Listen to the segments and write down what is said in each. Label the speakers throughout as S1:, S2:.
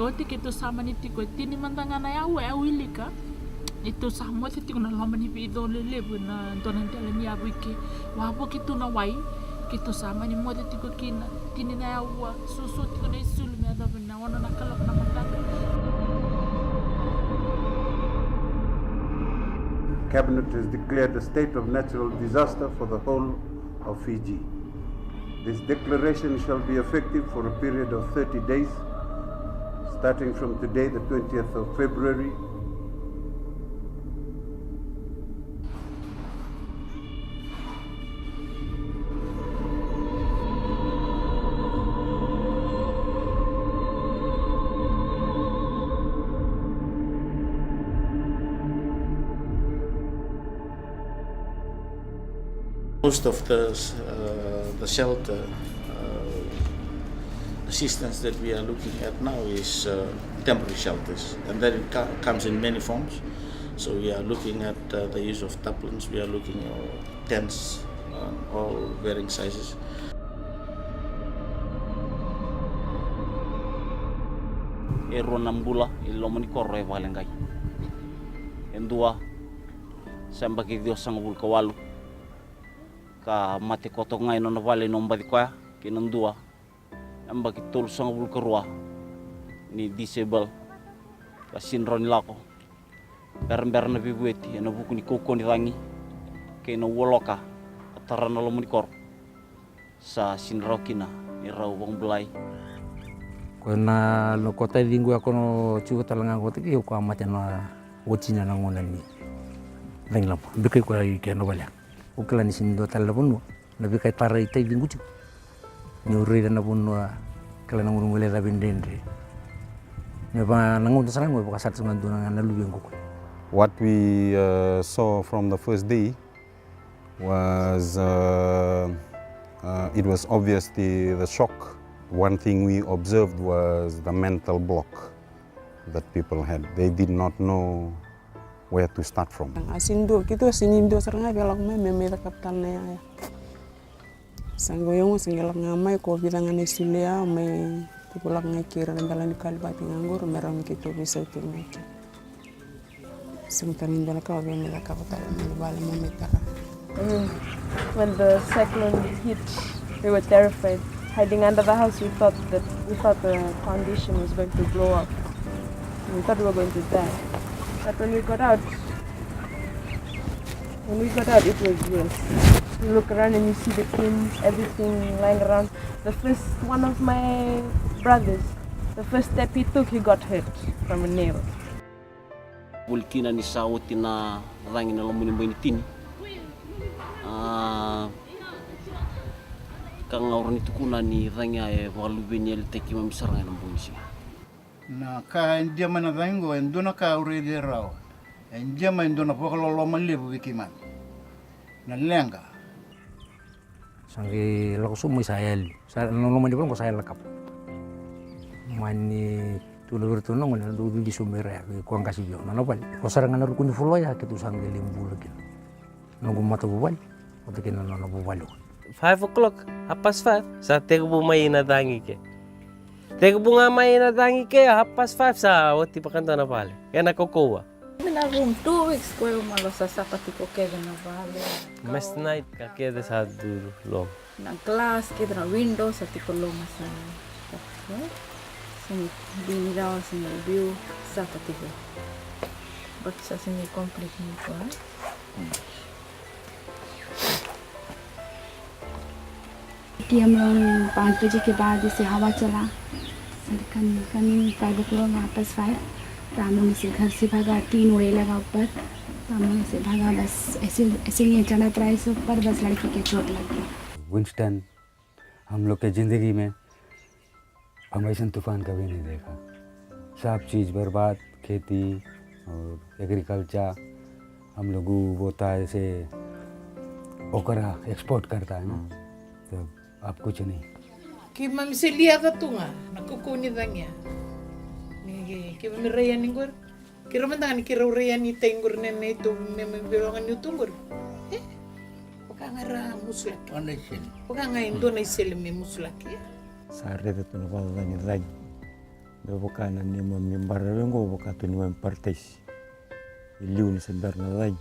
S1: Oti ke to sama ni tiko tini mandangana ya wilika. Ito sa mo ti tiko na lama ni pido lelebu na donan tele ni abu ke wabo kitu na wai kito sama ni mo ti tiko kina tini na ya susu tiko na isulu me ada na wana na kalap na matata.
S2: Cabinet has declared a state of natural disaster for the whole of Fiji. This declaration shall be effective for a period of 30 days, starting from today, the 20th of February.
S3: Most of the shelter assistance that we are looking at now is temporary shelters, and that it comes in many forms. So we are looking at the use of tarpaulins, we are looking at tents, all varying sizes.
S4: Nambula ilomoni korre valengai. Endua samba ki Dios sangul kawalu. Ka mate koto ngai no vale no mbadi kwa kinandua amba ki tol sangul karua ni disable ka sinron lako berber na bibueti na buku ni koko ni rangi ke no woloka atarana lo munikor sa sinrokina ni rau bang belai
S5: kona lo kota dingu ako no chuo talanga ko tiki ko amate no wochina na ngona ni lenglam bikai ko ai ke no bala ukala ni sindo talapun na bikai para itai dingu chu ni uri na pun kala na ngurung wala rabindendre ni ba nangun sarang mo bakasat sungan dunang na lubeng ko.
S6: What we saw from the first day was it was obviously the shock. One thing we observed was the mental block that people had. They did not know where to start from.
S7: Asindo kita sinindo seranga belak me da kapital na ya. Sanggoyong singgelak ngamai ko bidangan isulia me tipulak ngakira dalan kalbati nganggur meram kito bisa tinggi. Sumtanin dala ka me da kapital me bala mo metara.
S8: When the cyclone hit, we were terrified. Hiding under the house, we thought the foundation was going to blow up. We thought we were going to die. But when we got out, it was worse. You look around and you see the pins, everything lying around. One of my brothers, the first step he took, he got hurt from a nail.
S4: Bulkina ni sauti na rangi na lomuni mbini tini. Kang orang itu kuna ni rangi ay walubeni el teki mamisarang na mbunsi.
S9: Na ka india mana rango endona ka urede raw. India ma endona pokolo malibu wikiman. Na lenga.
S5: Sangi lako sumo Israel. Sa nolo mani ko Israel lakap. Mani tulur tunong na do di sumere ko ang kasibyo. Na nopal. Ko sarang na rukun fulo ya kitu sangi limbu lagi. Nunggu mata bubal. O tekin na no bubalo.
S10: 5 o'clock, 5:30, sa teko bumay na dangi ke. Teko bunga may na dangi ke, 5:30 sa oti pa kanto na pale. Kaya nakokowa.
S1: Mina room 2 weeks ko yung malo sa sapati ko kaya na pale.
S10: Mas night ka kaya sa duro long.
S1: Na glass kita na window sa tikolong sa sini biniraw sini view sa patiko. But sa sini complete nito.
S11: हम लोग 5 बजे के बाद इसे हवा चला कहीं 5 o'clock वापस 5 तो हम लोग इसे घर से भागा 3 उड़े लगा ऊपर तो हम लोग इसे भागा बस ऐसे ही चढ़ा प्राइस ऊपर बस लड़की के चोट लग गई.
S5: विंस्टन हम लोग के ज़िंदगी में हम ऐसा तूफान कभी नहीं देखा. सब चीज़ बर्बाद, खेती और एग्रीकल्चर हम लोग बोता है ऐसे ओकरा एक्सपोर्ट करता है ना तो आप कुछ नहीं.
S12: Ki mamiselia da tunga nakukuni dangya. Ni ki mamireya ningur. Ki ramandangan ki raureya ni tengur nene itu membilongan ni tungur. Pakangara muslak.
S9: Onesin.
S12: Pakanga Indonesia me muslak. Sarre da tunga ni raj. Ni ki mamireya ningur. Ki ramandangan ki raureya ni tengur nene itu membilongan ni tungur. Pakangara muslak. Pakanga Indonesia me muslak. Pakanga Indonesia me muslak. Pakanga Indonesia me muslak. Pakanga Indonesia me muslak.
S13: Bevokana ni mami mbaravengo vokatu ni mami partais. Iliu ni semberna dai.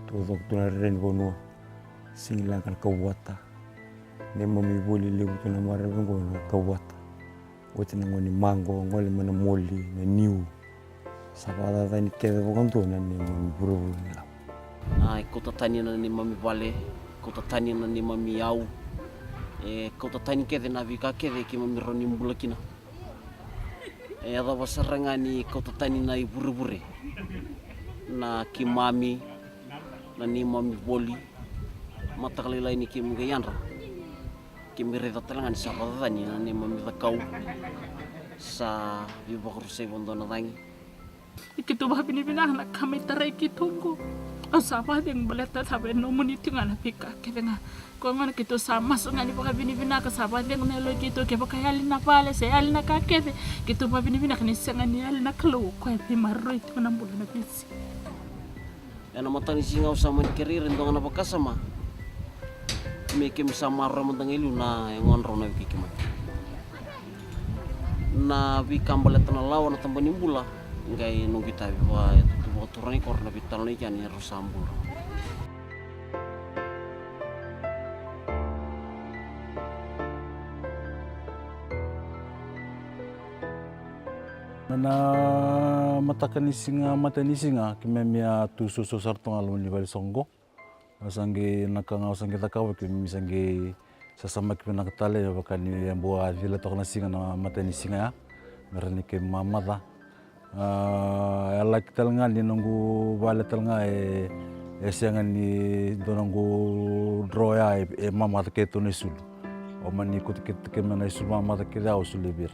S13: Todo tuna ren vonua. Singilangan kawata. Ni mami boli liu tuna mbaravengo na kawata. Wotina ngoni mango ngole mana moli na niu. Sabada dai keve vokanto na ni mami buru na.
S4: Ai kota tani na ni mami vale, kota tani na ni mami au. Kota tani kede na vika kede ki mami roni mbulakina. Ada wasarangani kota tani na ibure-bure. Na ki mami na ni mami boli. Matakalila ini ki mgayanra. Ki mireda talangan sa padani na ni mami dakau. Sa vibakru bondona dangi.
S1: Ikito ba pinipinah na kami taray kitungko. Asapa ding baleta sabi no muniti nga na pika kaya nga kung nga kito sama so nga ni pa binibina ka sabi ding nelo kito kaya kayali na pala sa yali na kakete kito pa binibina kanisa nga ni yali na klo ko ay maro ito nga nambulo na pisi.
S4: Ano matang singaw sa man karirin do nga napakasama. May kim sa maro matang ilu na yung onro na kikiman. Na bikam baleta na lawan at tambanin bula ngay nung kita biwa turun ni korna bital ni kan harus sambur.
S14: Nana matakan singa kimemia tu susu sartong alun di bali songgo. Asangi nakanga asangi takawa kimi sangi sasama kimi nakatale bakani yang buat vila tokna singa na matani singa. Merani ke mamada. Ela kita lengan di nunggu balik telnga siangan di nunggu droya mama tak itu nisul, oman ikut kita mana nisul mama tak kita usul lebih.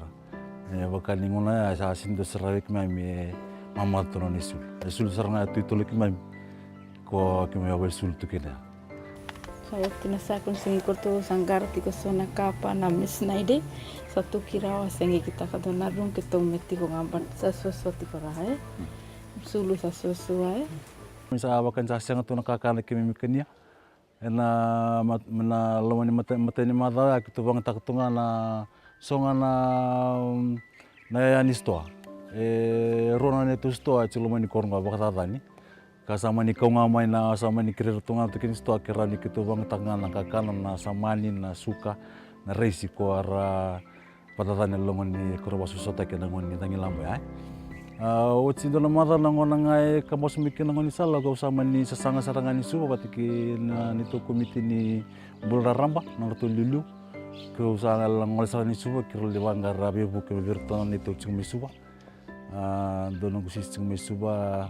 S14: Bahkan ni mana saya sindu serawik mami mama tu nisul, nisul serana itu lagi mami, ko kami awal sul tu kita.
S15: Saya tinasa kun singi kurtu sanggar tiko sona kapa namis naide. Satu kirawa sengi kita kadona rung kita umeti ko ngambat sesuatu tiko rahe. Sulu sesuatu ay.
S14: Misa awakan sasang tu nakakana kimi mikanya. Ena mana lawani mateni mada kita bang takutunga na songa na yanistoa. Rona netu stoa cilumani kornga bakatani. Kasama ni kau ngamai na sama ni kira tunga tu kini stoa kira ni kita bang tangan nakakana na samani na suka na reisi ko ara patatanya longon ni korba susota kena ngon ni tangi lambai ai. Otsi dona mata nangon ngai kamos mikin nangon ni sala kau sama ni sesanga sarangan ni suba batiki na nito komiti ni bulra ramba nang tu lulu. Kau sana langol sa ni suba kiro liwang garabi bu ke virtual ni tu cumi suba. Dona kusis cumi suba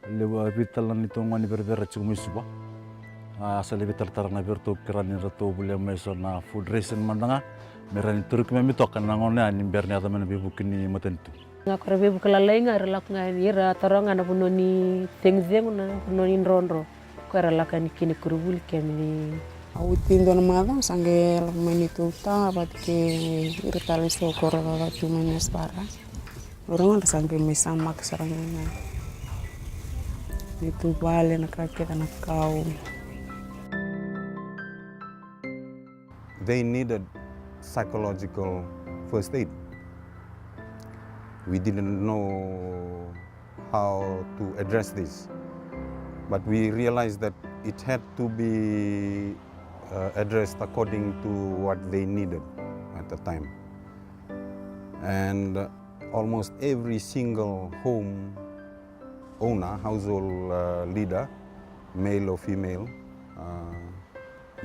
S14: lewa vital ni tu ngani berbera cumi suba. Asal vital tarana virtu kirani ratu boleh meso na food ration mandanga. Merani turuk memi tokan nangone ani berni ata mana bibukin ni matentu.
S16: Ngakore bebu kalalai nga relak nga ira taranga na punoni tengzeng na punoni nronro ko relak ni kini kurubul kemi.
S7: Autin don mada sange meni tuta batke irtali so kora tu menes para. Orang sange mesama kesarangnya. Itu bale na kakek na kau.
S6: They needed psychological first aid. We didn't know how to address this, but we realized that it had to be addressed according to what they needed at the time. And almost every single home owner, household leader, male or female,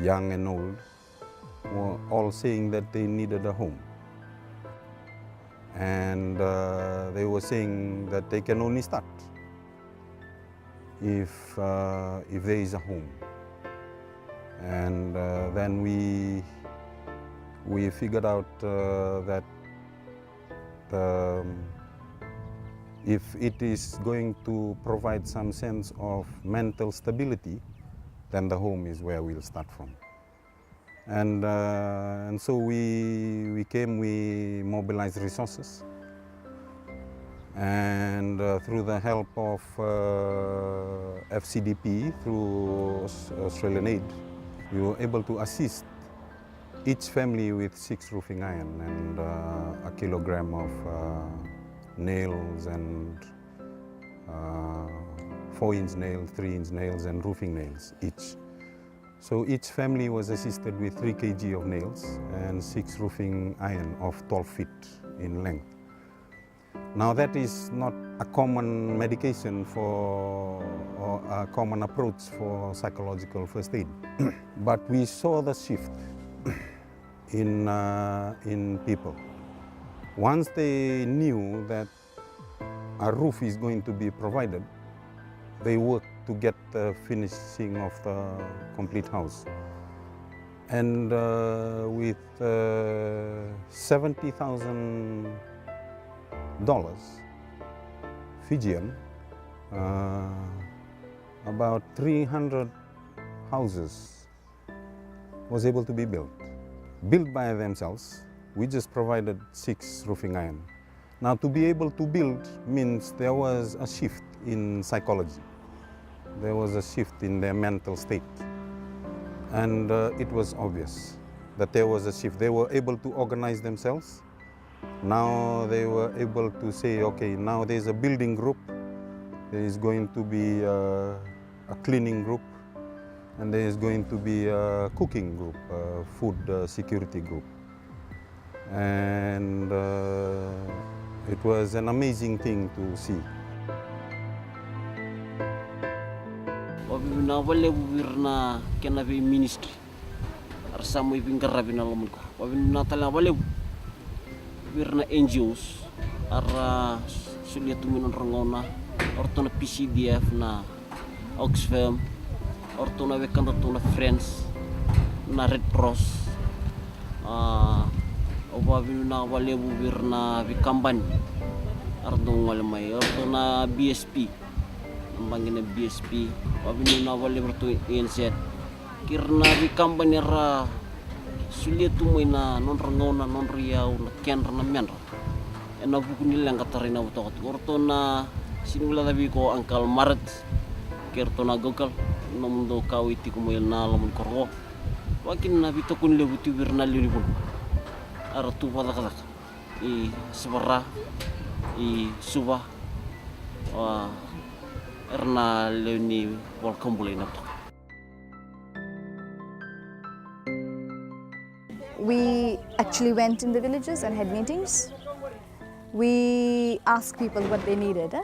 S6: young and old, were all saying that they needed a home. And they were saying that they can only start if there is a home. And then we figured out that if it is going to provide some sense of mental stability, then the home is where we'll start from. And so we mobilized resources, and through the help of FCDP, through Australian Aid, we were able to assist each family with 6 roofing iron and a kilogram of nails and 4-inch nails, 3-inch nails and roofing nails each. So each family was assisted with 3 kg of nails and 6 roofing iron of 12 feet in length. Now that is not a common medication or a common approach for psychological first aid. But we saw the shift in people. Once they knew that a roof is going to be provided, they worked to get the finishing of the complete house. And with $70,000 Fijian, about 300 houses was able to be built by themselves. We just provided 6 roofing iron. Now, to be able to build means there was a shift in psychology. There was a shift in their mental state. And it was obvious that there was a shift. They were able to organize themselves. Now they were able to say, okay, now there's a building group, there is going to be a cleaning group, and there is going to be a cooking group, a food security group. And it was an amazing thing to see.
S4: Na wale wirna kena be ministry arsa mo ibingarabi na lamun ko wabin na tala wale wirna NGOs ara sulia tuminon rangona ortona PCDF na Oxfam ortona wekan ortona Friends na Red Cross wabin na wale wirna bikamban ardong wale may ortona BSP ambangin na BSP wabin na wale bertu inset kirna bi kampanye ra sulia tumoy na non rangona non riyaw na kenra na menra ena bukuni lang katarina utot orto na sinula tabi ko angkal maret kerto na gokal nomundo kawiti kumoy na lamun korwo wakin na bito kun lebuti birna lilibun ara tu pada kala I sebara I suba erna leuni welcome boleh na.
S17: We actually went in the villages and had meetings. We asked people what they needed.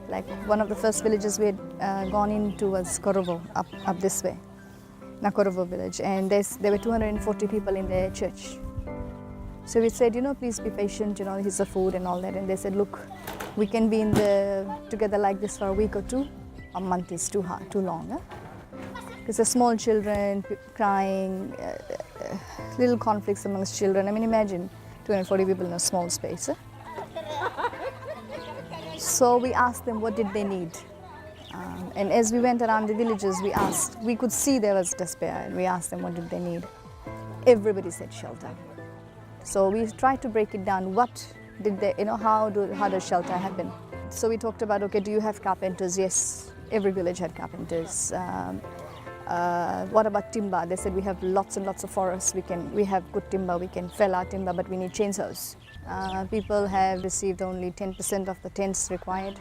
S17: Like one of the first villages we had gone into was Korovo, up this way, Nakorovo village, and there were 240 people in their church. So we said, please be patient, here's the food and all that. And they said, look, we can be together like this for a week or 2. A month is too long. Because there's small children crying, little conflicts amongst children. I mean, imagine 240 people in a small space. So we asked them what did they need. And as we went around the villages, we could see there was despair, and we asked them what did they need. Everybody said shelter. So we tried to break it down. What did they, how does shelter happen? So we talked about, okay, do you have carpenters? Yes, every village had carpenters. What about timber? They said we have lots and lots of forests. We have good timber. We can fell our timber, but we need chainsaws. People have received only 10% of the tents required,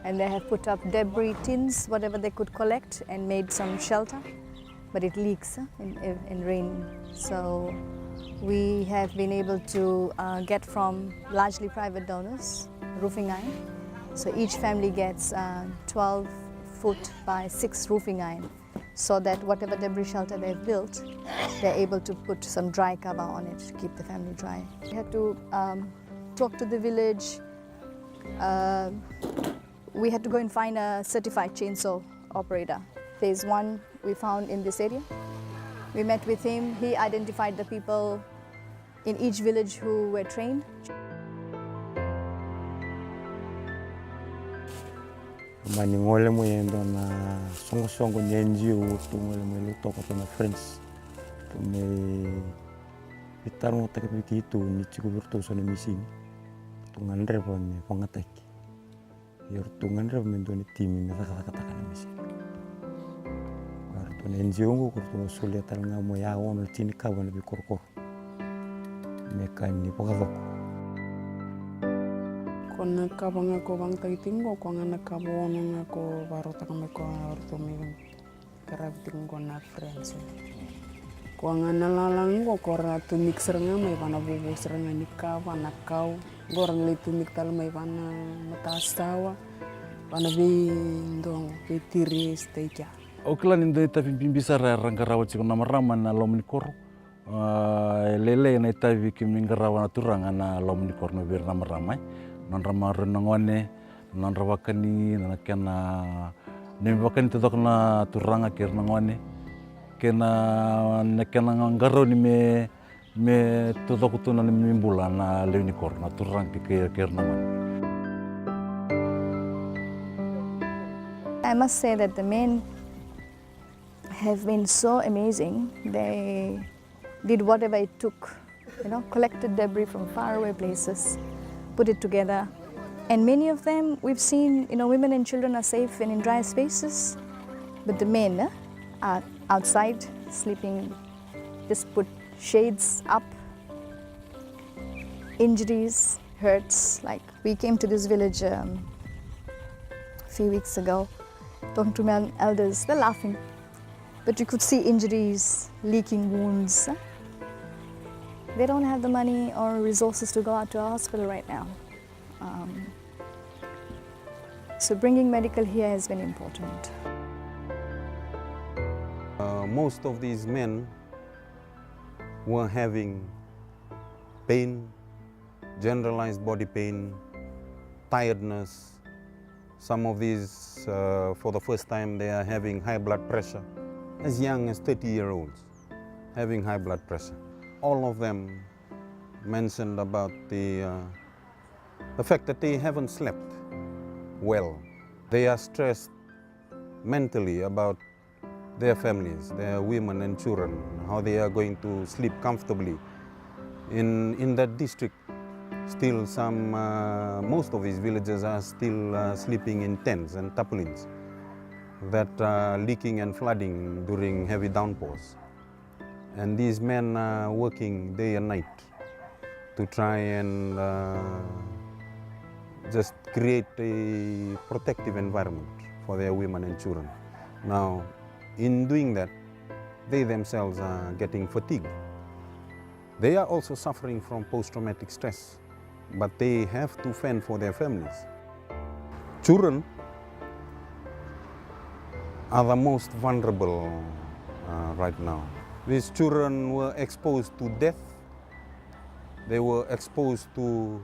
S17: and they have put up debris tins, whatever they could collect, and made some shelter. But it leaks in rain. So we have been able to get from largely private donors roofing iron. So each family gets 12 foot by 6 roofing iron, so that whatever debris shelter they've built, they're able to put some dry cover on it to keep the family dry. We had to talk to the village. We had to go and find a certified chainsaw operator. Phase 1 we found in this area. We met with him. He identified the people in each village who were trained.
S13: Mani ngole mo yendo na songo ni NGO tu ngole mo lu toko na friends tu me pitar mo tak piti tu ni chiku virtu so na missing tu ngandre po ni pangatek yor tu ngandre mo ni team ni kata na missing war tu NGO ko tu sulia tal nga mo ya won chini ka won bi korkor me kain ni pokadok.
S7: Kona kabanga ko bang taitingo ko nga nakabuono nga ko barota kami ko orto mi karabiting ko na friends. Ko nga nalalang ko kora tumik seranga may pana bubu seranga nikava nakau gorang le tumik tal may pana matastawa pana bindong petiri steja.
S14: O klan inda tapi bimbisa rangkarawa chiko namarama na lomni koro. Lele na itavi kimingarawa na turanga na lomni koro na bir namarama. Non ramar nangone non rawakani na kena nimwakani tudok na turanga kir nangone. Kena nekena ngaro ni me tudok tu na mimbula na lewni kor na turang kir nangone.
S17: I must say that the men have been so amazing. They did whatever it took, collected debris from faraway places, put it together. And many of them, we've seen, women and children are safe and in dry spaces, but the men are outside sleeping, just put shades up, injuries, hurts. Like we came to this village a few weeks ago, talking to my elders, they're laughing. But you could see injuries, leaking wounds. They don't have the money or resources to go out to a hospital right now. So bringing medical here has been important.
S6: Most of these men were having pain, generalized body pain, tiredness. Some of these, for the first time, they are having high blood pressure. As young as 30-year-olds, having high blood pressure. All of them mentioned about the fact that they haven't slept well. They are stressed mentally about their families, their women and children, how they are going to sleep comfortably. In that district, still most of these villages are still sleeping in tents and tarpaulins that are leaking and flooding during heavy downpours. And these men are working day and night to try and just create a protective environment for their women and children. Now, in doing that, they themselves are getting fatigued. They are also suffering from post-traumatic stress, but they have to fend for their families. Children are the most vulnerable right now. These children were exposed to death. They were exposed to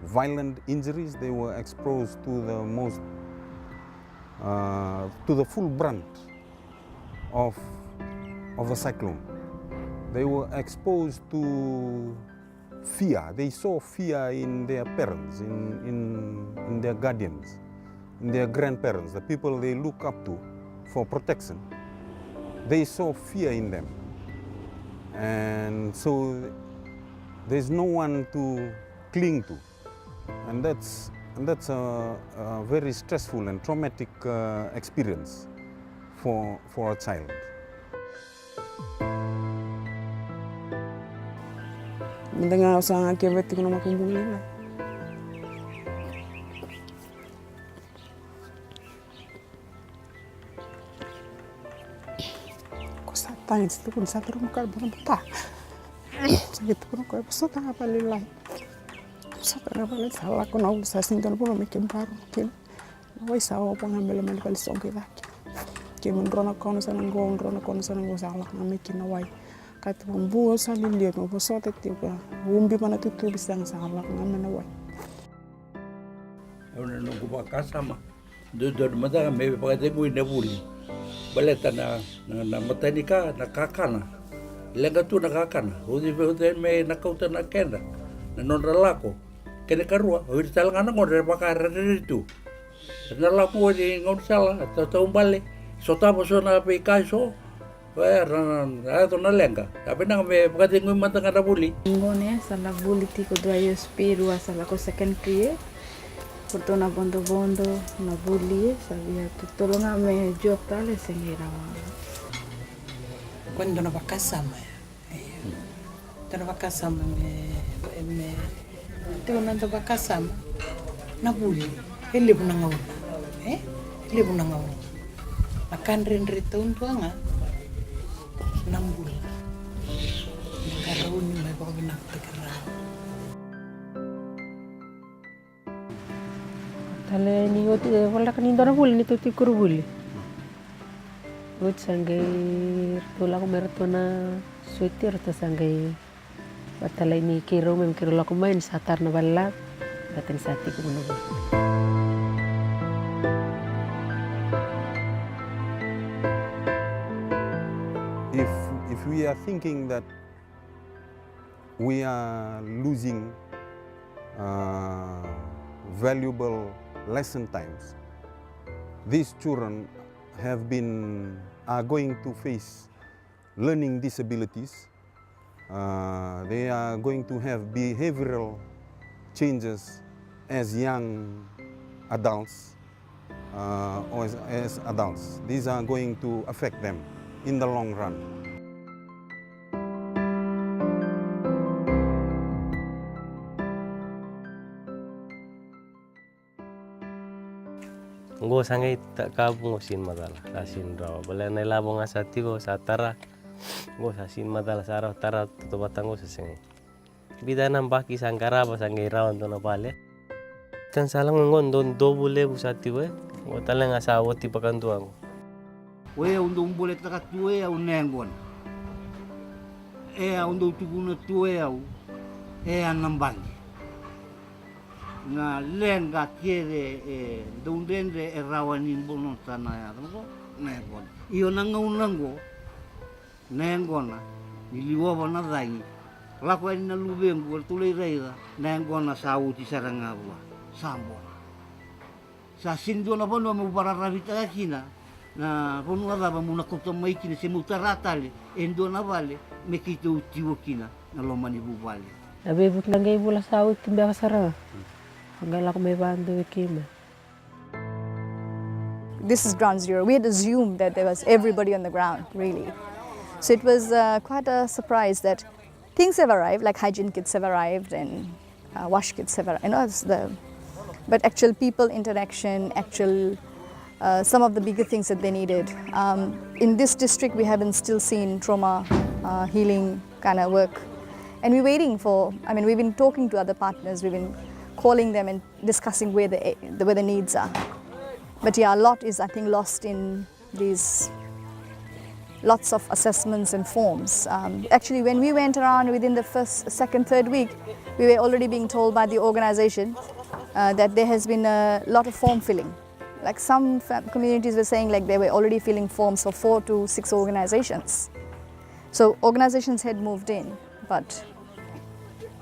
S6: violent injuries. They were exposed to the full brunt of the cyclone. They were exposed to fear. They saw fear in their parents, in their guardians, in their grandparents, the people they look up to for protection. They saw fear in them. And so there's no one to cling to. And that's a very stressful and traumatic experience for a child.
S7: Mendengar usaha kebet itu nama kumpulnya. Kau satang itu pun satu rumah kau bukan betah. Segitu pun kau pesat apa lilai. Pesat apa lilai salah kau nak usaha sinton pun mikir baru mungkin. Nawai sawo pengambil medical songki lagi. Kimun rona kau nusanang gong salah ngamikin nawai. Kata membuat salin lihat membuat sote tiba, umbi mana tutu bisa salah ngamen awal.
S18: Orang nunggu pakai sama, duduk mata kami pakai tengui nebuli, baleta na mata ni na kakana, lenga tu na kakana, udah me na kau tu na kenda, na non relako, kena karua, udah salah anak orang pakai rada itu, na laku udah ngau salah, atau balik, sota bosona pekai so. Ato na lenga, tapi nang me pagkating ng mata nga buli.
S15: Ngone sala buli ti ko dua years peru sala ko second kriye. Porto na bondo na buli sabi to tolonga me job tale sengira wa.
S12: Quando na vakasama. Tana vakasama me Teo nanta bakasama na buli lebu na ngauna lebu na ngauna akan renre taun tuanga nambul nagaraon ni may baka binaktakarao
S16: Tale ni oti wala kanindo na buli nito tikuru buli. Ut sangai tola ko merto na sweater ta sangai batalay ni kiro mem kiro la ko main satar na balla batan sati ko no.
S6: If we are thinking that we are losing valuable lesson times, these children are going to face learning disabilities. They are going to have behavioral changes as young adults or as adults. These are going to affect them in the long run.
S10: Ngo sangai tak kabung sin madala sasin rawa bala na labong asati ko sa tara ngo sasin madala sara tara to batango sa sengai bidanam baki sangkara ba sangai rawan to na pale tan salang ngon don do bule busati we ngo talang asawa ti pakantuang
S9: we undung bulet takat tuwe au nengon undung tuguna tuwe au anambangi na lenga kiere dundende rawanin bonon sana ya ko nengon iyo nango nengona niliwa bona dai lakwa ina lubengu tulei reira nengona sauti sarangabua sambo sa sindo na bono mo bararabita kina na bono ada ba muna ko tomai kina se mutaratale endo na vale me kito utiwo kina na lomani bubale
S16: Abe but nangay bula sauti mbaka saranga. Hanggang ako may bando kima.
S17: This is ground zero. We had assumed that there was everybody on the ground, really. So it was quite a surprise that things have arrived, like hygiene kits have arrived and wash kits have arrived. But actual people interaction, some of the bigger things that they needed. In this district, we haven't still seen trauma healing kind of work. And we're waiting we've been talking to other partners, we've been calling them and discussing where the needs are. But yeah, a lot is, I think, lost in these lots of assessments and forms. Actually, when we went around within the first, second, third week, we were already being told by the organization that there has been a lot of form filling. Like some communities were saying like they were already filling forms for 4 to 6 organizations. So organizations had moved in, but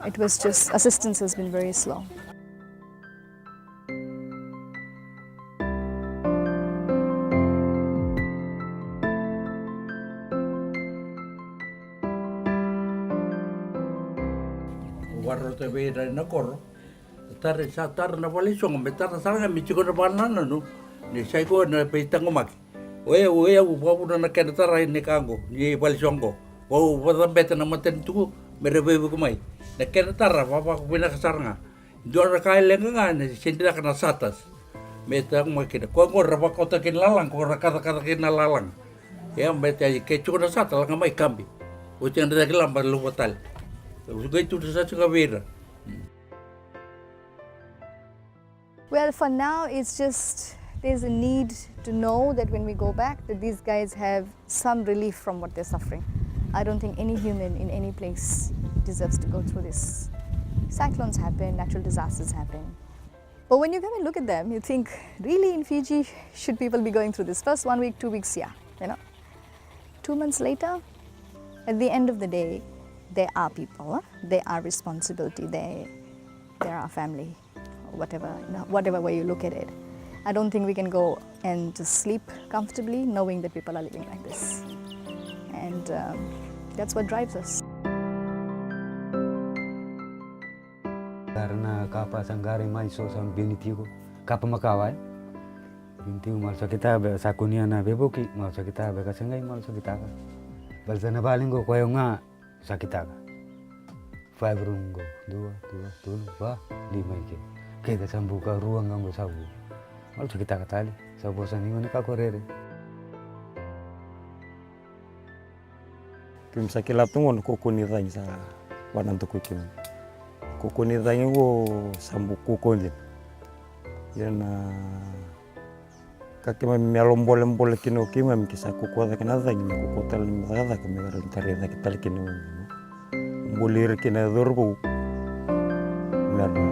S17: it was just, assistance has been very slow.
S18: Warro te vera na koro. Tare sa tar na wali songo me tar saranga mi chiko na banana no. Ni sai ko na pe tango maki. Oe u babu na ka tara ni kango ni wali songo. Wo wada beta na maten tu me rebe ko mai. Na ka tara baba ko bina ka saranga. Dora ka lenga nga ni sendira kana satas. Me tango maki ko ngor ba ko ta kin lalang ko ra ka kin lalang. Ya me te ke chiko na satas nga mai kambi. O chen da ke lamba lu botal.
S17: Well, for now, it's just there's a need to know that when we go back, that these guys have some relief from what they're suffering. I don't think any human in any place deserves to go through this. Cyclones happen, natural disasters happen. But when you come and look at them, you think, really in Fiji, should people be going through this? First 1 week, 2 weeks, yeah, 2 months later, at the end of the day, they are people, they are responsibility, they are family, whatever way you look at it. I don't think we can go and just sleep comfortably knowing that people are living like this. And that's what drives us.
S5: Karena kapa sanggari mai so sam binitiku kapa makawai bintiu malso kita be sakunia na beboki malso kita be kasengai malso kita ka balzana balingo koyo nga sakita ka
S19: 5 rungo, 2, 4, 5 ike. Kita sambu ka ruang nganggo sabu. Malu kita katali, sabu saningon ka korere.
S13: Kim sakila tungon kokoni rang sa wanan to kukin. Kokoni rang wo sambu kokoni. Yana kakima melombole kino kima mikisa kokota kana rang mi kokota mi rada kami garan karena kita kino. Bolir kina dorbo. Merna